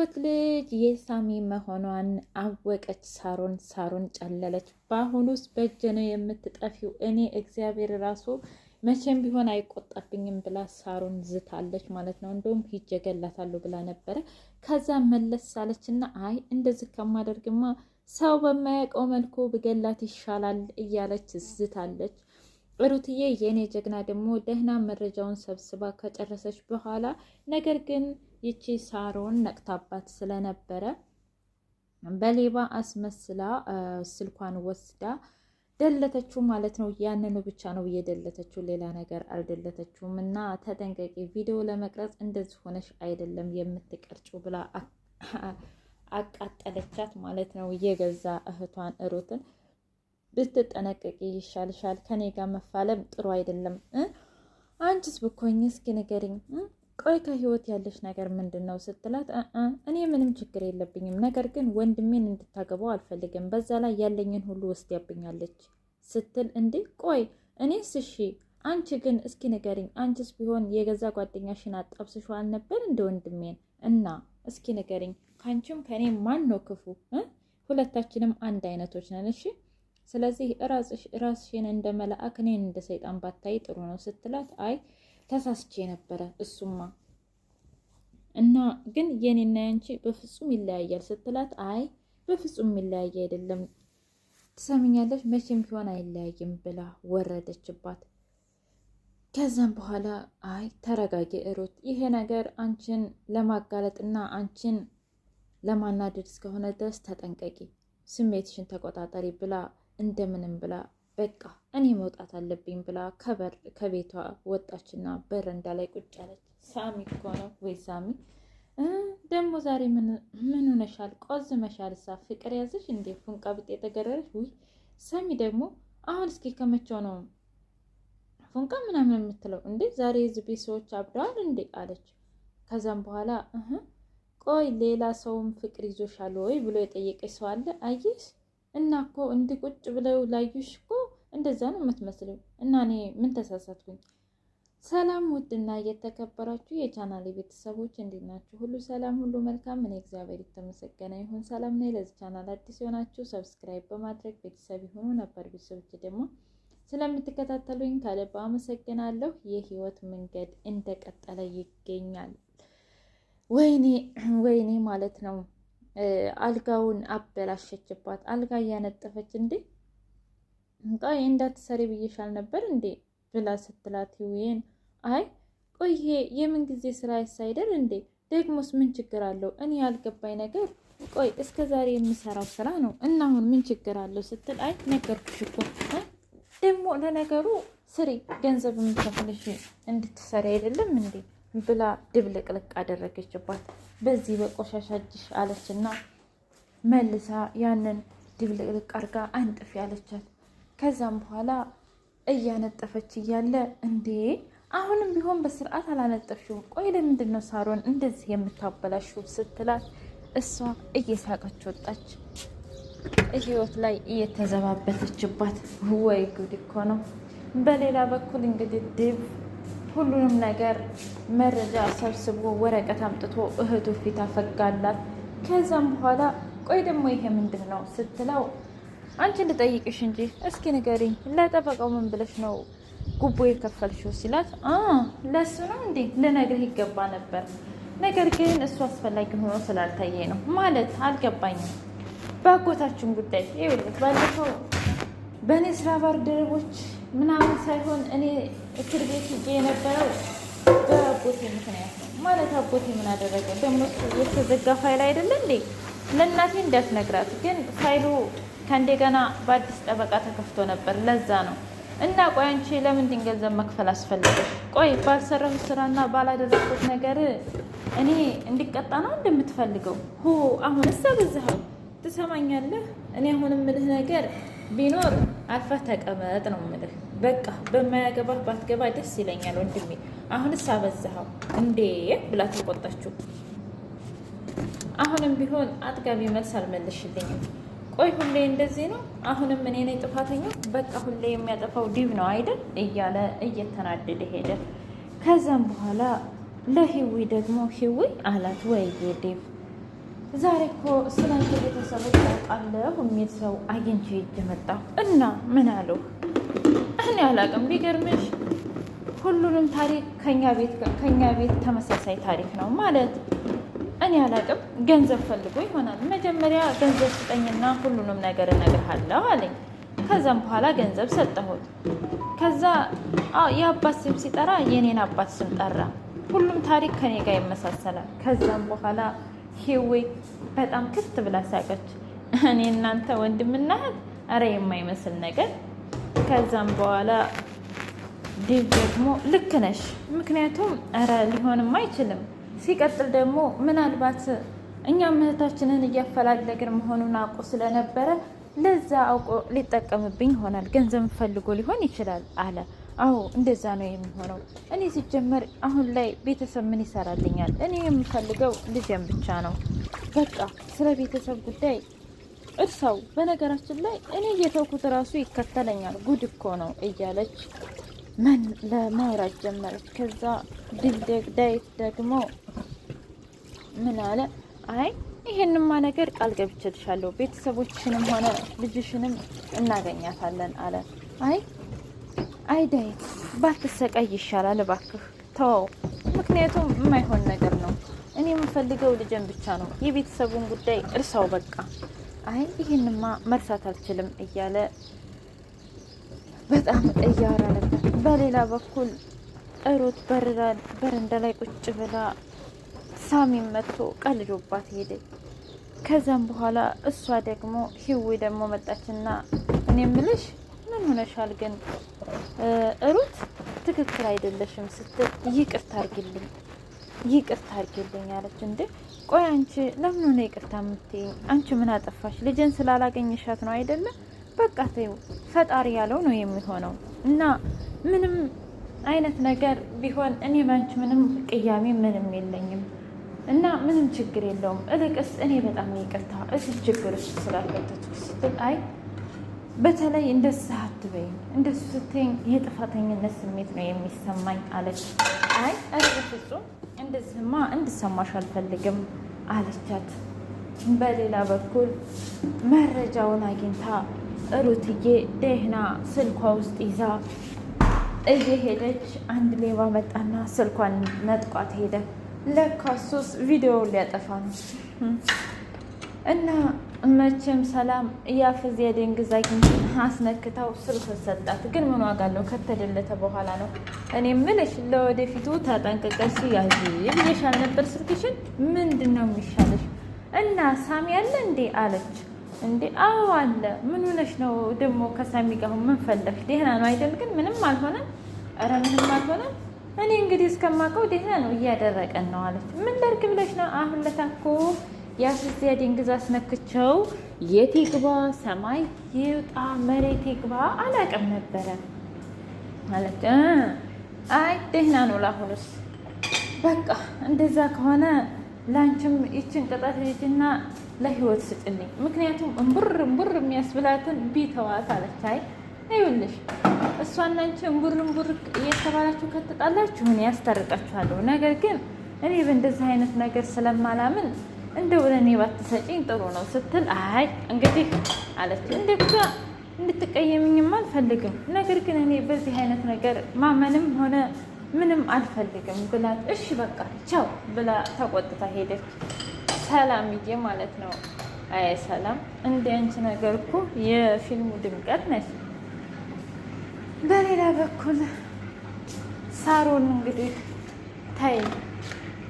የህይወት ልጅ የሳሚ መሆኗን አወቀች። ሳሮን ጨለለች። በአሁኑስ በእጄ ነው የምትጠፊው፣ እኔ እግዚአብሔር ራሱ መቼም ቢሆን አይቆጣብኝም ብላ ሳሮን ዝታለች ማለት ነው። እንደውም ሂጄ እገላታለሁ ብላ ነበረ። ከዛ መለስ ሳለችና አይ እንደዚህ ከማደርግማ ሰው በማያውቀው መልኩ ብገላት ይሻላል እያለች ዝታለች። ሩትዬ የኔ ጀግና ደግሞ ደህና መረጃውን ሰብስባ ከጨረሰች በኋላ ነገር ግን ይቺ ሳሮን ነቅታባት ስለነበረ በሌባ አስመስላ ስልኳን ወስዳ ደለተችው ማለት ነው። ያንኑ ብቻ ነው እየደለተችው፣ ሌላ ነገር አልደለተችውም። እና ተጠንቀቂ፣ ቪዲዮ ለመቅረጽ እንደዚህ ሆነሽ አይደለም የምትቀርጭው ብላ አቃጠለቻት ማለት ነው። የገዛ እህቷን ሩትን ብትጠነቀቂ ይሻልሻል፣ ከኔ ጋር መፋለም ጥሩ አይደለም። አንቺስ ብኮኝ እስኪ ንገሪኝ፣ ቆይ ከህይወት ያለሽ ነገር ምንድን ነው ስትላት፣ እኔ ምንም ችግር የለብኝም፣ ነገር ግን ወንድሜን እንድታገባው አልፈልግም፣ በዛ ላይ ያለኝን ሁሉ ወስዳብኛለች ስትል፣ እንዴ ቆይ እኔስ እሺ፣ አንቺ ግን እስኪ ንገሪኝ፣ አንቺስ ቢሆን የገዛ ጓደኛሽን አጣብስሽው አልነበር እንደ ወንድሜን? እና እስኪ ንገሪኝ፣ ከአንቺም ከኔ ማን ነው ክፉ? ሁለታችንም አንድ አይነቶች ነን። እሺ ስለዚህ ራስሽን እንደ መልአክ እኔን እንደ ሰይጣን ባታይ ጥሩ ነው ስትላት፣ አይ ተሳስቼ ነበረ እሱማ፣ እና ግን የኔና ያንቺ በፍጹም ይለያያል ስትላት፣ አይ በፍጹም የሚለያይ አይደለም፣ ትሰምኛለች፣ መቼም ቢሆን አይለያይም ብላ ወረደችባት። ከዛም በኋላ አይ ተረጋጊ ሩት፣ ይሄ ነገር አንቺን ለማጋለጥና አንቺን ለማናደድ እስከሆነ ድረስ ተጠንቀቂ፣ ስሜትሽን ተቆጣጠሪ ብላ እንደምንም ብላ በቃ እኔ መውጣት አለብኝ ብላ ከቤቷ ወጣችና በረንዳ ላይ ቁጭ አለች። ሳሚ እኮ ነው ወይ ሳሚ ደግሞ ዛሬ ምን ሆነሻል? ቆዝመሻል? ሳ ፍቅር ያዘሽ እንዴ? ፉንቃ ብጤ የተገረረች? ውይ ሳሚ ደግሞ አሁን እስኪ ከመቼው ነው ፉንቃ ምናምን የምትለው እንዴ? ዛሬ የዚህ ቤት ሰዎች አብደዋል እንዴ አለች። ከዛም በኋላ ቆይ ሌላ ሰውም ፍቅር ይዞሻል ወይ ብሎ የጠየቀች ሰው አለ? አየሽ እና እኮ እንዲህ ቁጭ ብለው ላዩሽ እኮ እንደዛ ነው የምትመስለው። እና እኔ ምን ተሳሳትኩኝ? ሰላም ውድና እየተከበራችሁ የቻናል ቤተሰቦች እንዴት ናችሁ? ሁሉ ሰላም፣ ሁሉ መልካም። እኔ እግዚአብሔር የተመሰገነ ይሁን ሰላም ነኝ። ለዚህ ቻናል አዲስ የሆናችሁ ሰብስክራይብ በማድረግ ቤተሰብ ይሁኑ። ነበር ቤተሰቦች ደግሞ ስለምትከታተሉኝ ከልብ አመሰግናለሁ። የህይወት መንገድ እንደቀጠለ ይገኛል። ወይኔ ማለት ነው። አልጋውን አበላሸችባት። አልጋ እያነጠፈች እንዴ ቆይ እንዳትሰሪ ብዬሻል ነበር እንዴ ብላ ስትላት፣ ይሄን አይ ቆይ ይሄ የምን ጊዜ ስራ ያሳይደል እንዴ? ደግሞስ ምን ችግር አለው? እኔ ያልገባኝ ነገር ቆይ እስከ ዛሬ የምሰራው ስራ ነው እና አሁን ምን ችግር አለው ስትል፣ አይ ነገርኩሽ እኮ ደግሞ ለነገሩ ስሪ፣ ገንዘብ የምትከፍልሽ እንድትሰሪ አይደለም እንዴ ብላ ድብልቅልቅ አደረገችባት። በዚህ በቆሻሻ እጅሽ አለችና መልሳ ያንን ድብልቅልቅ አርጋ አንጥፊ ያለቻት። ከዛም በኋላ እያነጠፈች እያለ እንዴ አሁንም ቢሆን በስርዓት አላነጠፍሽውም፣ ቆይ ለምንድን ነው ሳሮን እንደዚህ የምታበላሽው ስትላት፣ እሷ እየሳቀች ወጣች። ህይወት ላይ እየተዘባበተችባት። ወይ ጉድ እኮ ነው። በሌላ በኩል እንግዲህ ዴቭ ሁሉንም ነገር መረጃ ሰብስቦ ወረቀት አምጥቶ እህቱ ፊት አፈጋላት። ከዛም በኋላ ቆይ ደግሞ ይሄ ምንድን ነው ስትለው፣ አንቺ ልጠይቅሽ እንጂ እስኪ ንገሪኝ፣ ለጠበቃው ምን ብለሽ ነው ጉቦ የከፈልሽው ሲላት፣ ለሱ ነው እንዴ? ልነግርህ ይገባ ነበር፣ ነገር ግን እሱ አስፈላጊ ሆኖ ስላልታየ ነው። ማለት አልገባኝም። በአጎታችን ጉዳይ ይኸውልህ፣ ባለፈው በእኔ ስራ ባልደረቦች ምናምን ሳይሆን እኔ እስር ቤት ሂጄ የነበረው በአጎቴ ምክንያት ነው። ማለት አጎቴ ምን አደረገ ደግሞ? የተዘጋ ፋይል አይደለ እንዴ? ለእናቴ እንዳትነግራት፣ ግን ፋይሉ ከእንደገና በአዲስ ጠበቃ ተከፍቶ ነበር፣ ለዛ ነው። እና ቆይ አንቺ ለምንድን ገንዘብ መክፈል አስፈለገሽ? ቆይ ባልሰራሁት ስራና ባላደረኩት ነገር እኔ እንዲቀጣ ነው እንደምትፈልገው? አሁንስ አበዛኸው። ትሰማኛለህ? እኔ አሁን ምልህ ነገር ቢኖር አልፈህ ተቀመጥ ነው ምልህ። በቃ በማያገባህ ባትገባ ደስ ይለኛል ወንድሜ። አሁንስ አበዛኸው እንዴ ብላ ተቆጣችው። አሁንም ቢሆን አጥጋቢ መልስ አልመለሽልኝም። ቆይ ሁሌ እንደዚህ ነው? አሁንም እኔ ነኝ ጥፋተኛው? በቃ ሁሌ የሚያጠፋው ዲብ ነው አይደል እያለ እየተናደደ ሄደ። ከዛም በኋላ ለህዊ ደግሞ ህዊ አላት፣ ወይ ዲብ ዛሬ እኮ ስላንተ ቤተሰቦች ያውቃለሁ የሚል ሰው አግኝቼ ሂጅ መጣሁ እና ምን አለው? እኔ አላውቅም። ቢገርምሽ ሁሉንም ታሪክ ከኛ ቤት ተመሳሳይ ታሪክ ነው ማለት እኔ አላውቅም። ገንዘብ ፈልጎ ይሆናል። መጀመሪያ ገንዘብ ስጠኝና ሁሉንም ነገር እነግርሃለሁ አለኝ። ከዛም በኋላ ገንዘብ ሰጠሁት። ከዛ የአባት ስም ሲጠራ የኔን አባት ስም ጠራ። ሁሉም ታሪክ ከኔ ጋር ይመሳሰላል። ከዛም በኋላ ሂዊ በጣም ክት ብላ ሳቀች። እኔ እናንተ ወንድምና እህት? አረ የማይመስል ነገር። ከዛም በኋላ ዲብ ደግሞ ልክ ነሽ፣ ምክንያቱም አረ ሊሆንም አይችልም። ሲቀጥል ደግሞ ምናልባት እኛም እህታችንን እያፈላለግን መሆኑን አውቆ ስለነበረ ለዛ አውቆ ሊጠቀምብኝ ይሆናል። ገንዘብ ፈልጎ ሊሆን ይችላል አለ። አዎ እንደዛ ነው የሚሆነው። እኔ ሲጀመር አሁን ላይ ቤተሰብ ምን ይሰራልኛል? እኔ የምፈልገው ልጄን ብቻ ነው። በቃ ስለ ቤተሰብ ጉዳይ እርሳው። በነገራችን ላይ እኔ እየተውኩት ራሱ ይከተለኛል። ጉድ እኮ ነው እያለች ለማውራት ጀመረች። ከዛ ዳዊት ደግሞ ምን አለ? አይ ይሄንማ ነገር ቃል ገብቼልሻለሁ፣ ቤተሰቦችንም ሆነ ልጅሽንም እናገኛታለን አለ። አይ ዳዊት ባትሰቃይ ይሻላል፣ እባክህ ተወው። ምክንያቱም የማይሆን ነገር ነው። እኔ የምፈልገው ልጅን ብቻ ነው። የቤተሰቡን ጉዳይ እርሳው በቃ። አይ ይህንማ መርሳት አልችልም እያለ በጣም እያወራ ነበር። በሌላ በኩል ሩት በረንዳ ላይ ቁጭ ብላ ሳሚን መጥቶ ቀልዶባት ሄደ። ከዛም በኋላ እሷ ደግሞ ሂዊ ደግሞ መጣችና እኔ ምልሽ ምን ሆነሻል ግን ሩት ትክክል አይደለሽም ስትል ይቅርታ አርጊልኝ አለች። እንዴ ቆይ አንቺ ለምን ሆነ ይቅርታ የምትይኝ? አንቺ ምን አጠፋሽ? ልጅን ስላላገኘሻት ነው አይደለም? በቃ ተይው፣ ፈጣሪ ያለው ነው የሚሆነው እና ምንም አይነት ነገር ቢሆን እኔ ባንቺ ምንም ቅያሜ ምንም የለኝም እና ምንም ችግር የለውም። እልቅስ እኔ በጣም ይቅርታ እዚህ ችግር ውስጥ ስላልከተትኩ ስትል አይ በተለይ እንደሱ አትበይኝ፣ እንደሱ ስትይኝ የጥፋተኝነት ስሜት ነው የሚሰማኝ አለች። አይ ኧረ በፍጹም እንደዚህማ እንድሰማሽ አልፈልግም አለቻት። በሌላ በኩል መረጃውን አግኝታ ሩትዬ ደህና ስልኳ ውስጥ ይዛ እየሄደች አንድ ሌባ መጣና ስልኳን ነጥቋት ሄደ። ለካሱስ ቪዲዮውን ሊያጠፋ ነው። እና መቼም ሰላም ያፍዝ የደንግዛ አስነክታው ስልክ ሰጣት። ግን ምን ዋጋ አለው? ከተደለተ በኋላ ነው። እኔ ምልሽ ለወደፊቱ ተጠንቅቀሽ ያዥ ብዬሻል ነበር። ስልክሽን ምንድን ነው የሚሻለሽ? እና ሳሚ አለ እንዴ አለች። እንዴ አዎ አለ። ምን ሆነሽ ነው ደግሞ ከሳሚ ጋር ምን ፈለግሽ? ደህና ነው አይደል? ግን ምንም አልሆነም። ኧረ ምንም አልሆነም። እኔ እንግዲህ እስከማውቀው ደህና ነው፣ እያደረቀን ነው አለች። ምን ላድርግ ብለሽ ነው? አሁን ለታኮ ያፍዚያ ድንግዛ አስነክቸው የት ይግባ ሰማይ ይውጣ መሬት ይግባ አላውቅም ነበረ አለች። አይ ደህና ነው ለአሁኑስ። በቃ እንደዛ ከሆነ ላንቺም ይችን ቅጣት ልጅና ለህይወት ስጭልኝ፣ ምክንያቱም እምቡር የሚያስብላትን ቢተዋት አለች። አይ ይኸውልሽ እሷና አንቺ እምቡር እየተባላችሁ ከተጣላችሁ እኔ ያስታርቃችኋለሁ። ነገር ግን እኔ በእንደዚህ አይነት ነገር ስለማላምን እንደው ለእኔ ባትሰጪኝ ጥሩ ነው ስትል አይ እንግዲህ አለች። እንደዛ እንድትቀየምኝም አልፈልግም፣ ነገር ግን እኔ በዚህ አይነት ነገር ማመንም ሆነ ምንም አልፈልግም ብላት እሺ በቃ ቻው ብላ ተቆጥታ ሄደች። ሰላምዬ ማለት ነው። አይ ሰላም እንደ አንቺ ነገር እኮ የፊልሙ ድምቀት ነች። በሌላ በኩል ሳሮን እንግዲህ ታይ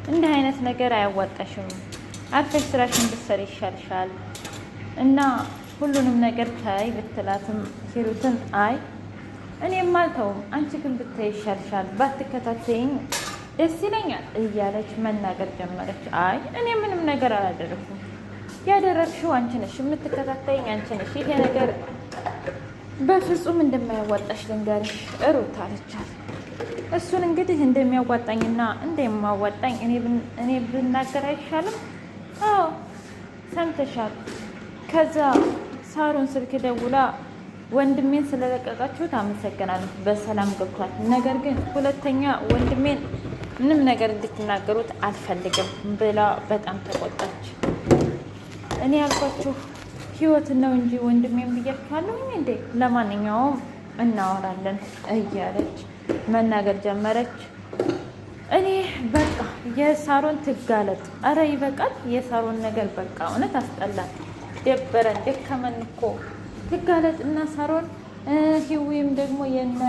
እንዲህ አይነት ነገር አያዋጣሽም፣ አርፈሽ ስራሽን ብትሰሪ ይሻልሻል እና ሁሉንም ነገር ታይ ብትላትም ሂሩትን አይ እኔም አልተውም፣ አንቺ ግን ብታይ ይሻልሻል፣ ባትከታተይኝ ደስ ይለኛል እያለች መናገር ጀመረች። አይ እኔ ምንም ነገር አላደረኩም፣ ያደረግሽው አንቺ ነሽ፣ የምትከታተይኝ አንቺ ነሽ። ይሄ ነገር በፍጹም እንደማያዋጣሽ ልንገርሽ ሩት አለቻት። እሱን እንግዲህ እንደሚያዋጣኝና እንደማዋጣኝ እኔ ብናገር አይሻልም? አዎ ሰምተሻል። ከዛ ሳሮን ስልክ ደውላ ወንድሜን ስለለቀቃችሁት አመሰግናለሁ፣ በሰላም ገብቷል። ነገር ግን ሁለተኛ ወንድሜን ምንም ነገር እንድትናገሩት አልፈልግም ብላ በጣም ተቆጣች። እኔ ያልኳችሁ ህይወትን ነው እንጂ ወንድሜን ብያችኋለሁኝ እንዴ? ለማንኛውም እናወራለን እያለች መናገር ጀመረች። እኔ በቃ የሳሮን ትጋለጥ። አረ ይበቃል፣ የሳሮን ነገር በቃ እውነት አስጠላል፣ ደበረን፣ ደከመን እኮ ትጋለጥ እና ሳሮን ህዊም ደግሞ የነ